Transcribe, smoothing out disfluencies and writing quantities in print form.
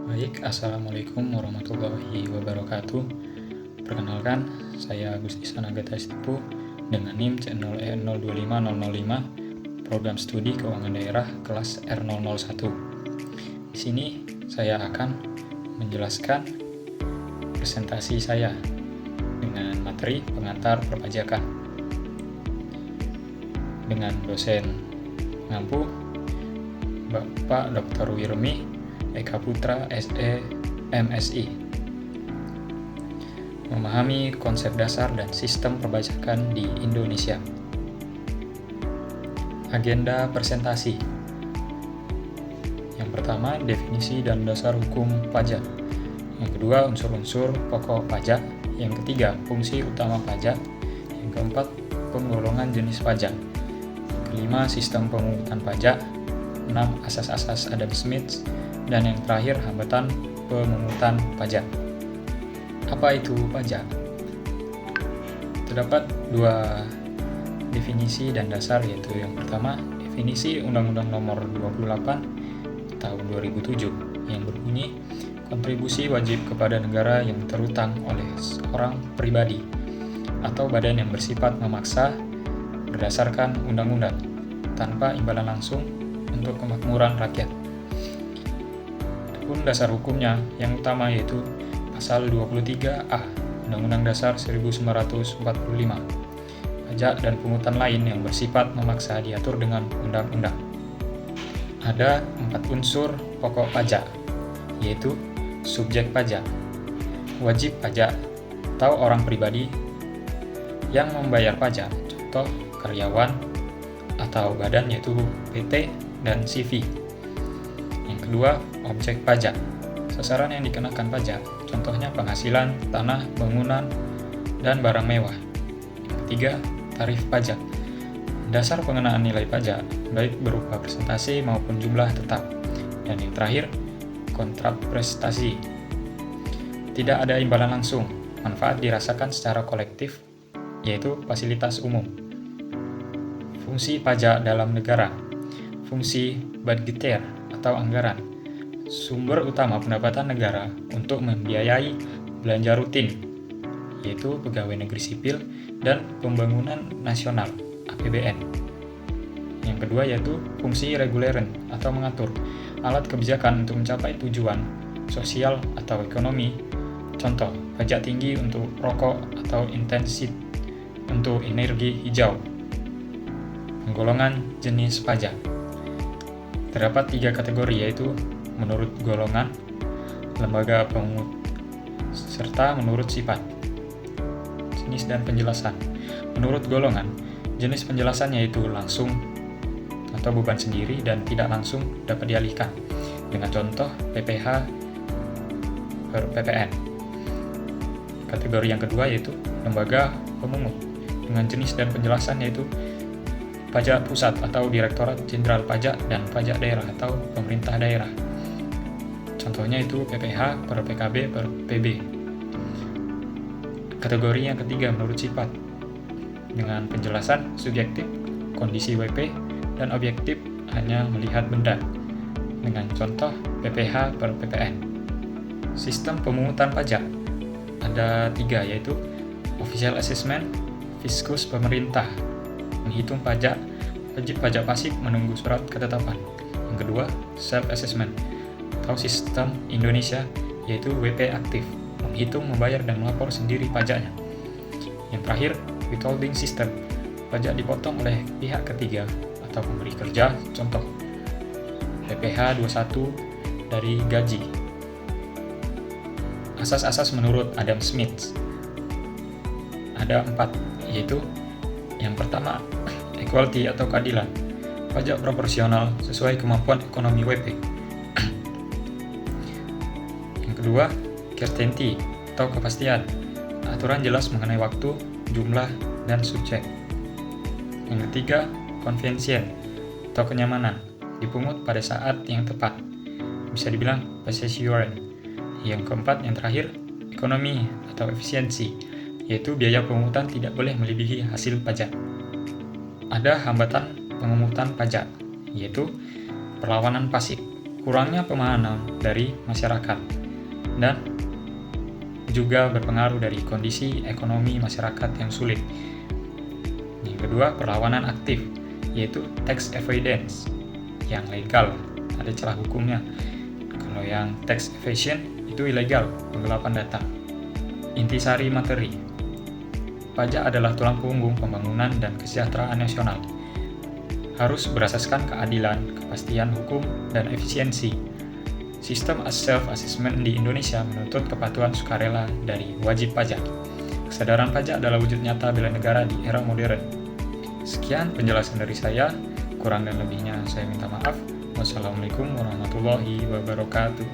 Baik, Assalamualaikum warahmatullahi wabarakatuh. Perkenalkan, saya Agusti Sanagata Istipu dengan NIM C0E025005, Program Studi Keuangan Daerah kelas R001. Di sini saya akan menjelaskan presentasi saya dengan materi pengantar perpajakan dengan dosen pengampu Bapak Dr. Wirmi Eka Putra SE MSI. Memahami konsep dasar dan sistem perpajakan di Indonesia. Agenda presentasi. Yang pertama, definisi dan dasar hukum pajak. Yang kedua, unsur-unsur pokok pajak. Yang ketiga, fungsi utama pajak. Yang keempat, penggolongan jenis pajak. Kelima, sistem pemungutan pajak. 6. Asas-asas Adam Smith. Dan yang terakhir, hambatan pemungutan pajak. Apa itu pajak? Terdapat dua definisi dan dasar, yaitu yang pertama, definisi Undang-Undang Nomor 28 Tahun 2007 yang berbunyi, kontribusi wajib kepada negara yang terutang oleh seorang pribadi atau badan yang bersifat memaksa berdasarkan undang-undang tanpa imbalan langsung untuk kemakmuran rakyat. Adapun dasar hukumnya yang utama yaitu Pasal 23A Undang-Undang Dasar 1945. Pajak dan pungutan lain yang bersifat memaksa diatur dengan undang-undang. Ada 4 unsur pokok pajak, yaitu subjek pajak, wajib pajak atau orang pribadi yang membayar pajak, contoh karyawan atau badan yaitu PT dan CV. Yang kedua, objek pajak, sasaran yang dikenakan pajak, contohnya penghasilan, tanah, bangunan, dan barang mewah. Yang ketiga, tarif pajak, dasar pengenaan nilai pajak, baik berupa presentasi maupun jumlah tetap. Dan yang terakhir, kontrak prestasi. Tidak ada imbalan langsung, manfaat dirasakan secara kolektif, yaitu fasilitas umum. Fungsi pajak dalam negara, fungsi budgeter atau anggaran, sumber utama pendapatan negara untuk membiayai belanja rutin, yaitu pegawai negeri sipil dan pembangunan nasional APBN. Yang kedua yaitu fungsi reguleren atau mengatur, alat kebijakan untuk mencapai tujuan sosial atau ekonomi, contoh pajak tinggi untuk rokok atau intensif untuk energi hijau. Penggolongan jenis pajak. Terdapat 3 kategori, yaitu menurut golongan, lembaga pemungut, serta menurut sifat. Jenis dan penjelasan. Menurut golongan, jenis penjelasan yaitu langsung atau beban sendiri dan tidak langsung dapat dialihkan, dengan contoh PPh per PPN. Kategori yang kedua yaitu lembaga pemungut, dengan jenis dan penjelasan yaitu pajak pusat atau Direktorat Jenderal Pajak dan pajak daerah atau pemerintah daerah. Contohnya itu PPh per PKB per PB. Kategori yang ketiga menurut sifat, dengan penjelasan subjektif, kondisi WP, dan objektif hanya melihat benda, dengan contoh PPh per PPN. Sistem pemungutan pajak ada 3, yaitu official assessment, fiskus pemerintah, menghitung pajak, wajib pajak pasif menunggu surat ketetapan. Yang kedua, self-assessment atau sistem Indonesia, yaitu WP aktif, menghitung, membayar, dan melapor sendiri pajaknya. Yang terakhir, withholding system, pajak dipotong oleh pihak ketiga atau pemberi kerja, contoh PPh 21 dari gaji. Asas-asas menurut Adam Smith ada 4, yaitu yang pertama, equality atau keadilan, pajak proporsional sesuai kemampuan ekonomi WP. Yang kedua, certainty atau kepastian, aturan jelas mengenai waktu, jumlah, dan subjek. Yang ketiga, convenience atau kenyamanan, dipungut pada saat yang tepat, bisa dibilang possession. Yang keempat, yang terakhir, ekonomi atau efisiensi, yaitu biaya pemungutan tidak boleh melebihi hasil pajak. Ada hambatan pemungutan pajak, yaitu perlawanan pasif, kurangnya pemahaman dari masyarakat, dan juga berpengaruh dari kondisi ekonomi masyarakat yang sulit. Yang kedua, perlawanan aktif, yaitu tax avoidance, yang legal, ada celah hukumnya. Kalau yang tax evasion itu ilegal, penggelapan data. Intisari materi, pajak adalah tulang punggung pembangunan dan kesejahteraan nasional. Harus berasaskan keadilan, kepastian hukum, dan efisiensi. Sistem self-assessment di Indonesia menuntut kepatuhan sukarela dari wajib pajak. Kesadaran pajak adalah wujud nyata bela negara di era modern. Sekian penjelasan dari saya, kurang dan lebihnya saya minta maaf. Wassalamualaikum warahmatullahi wabarakatuh.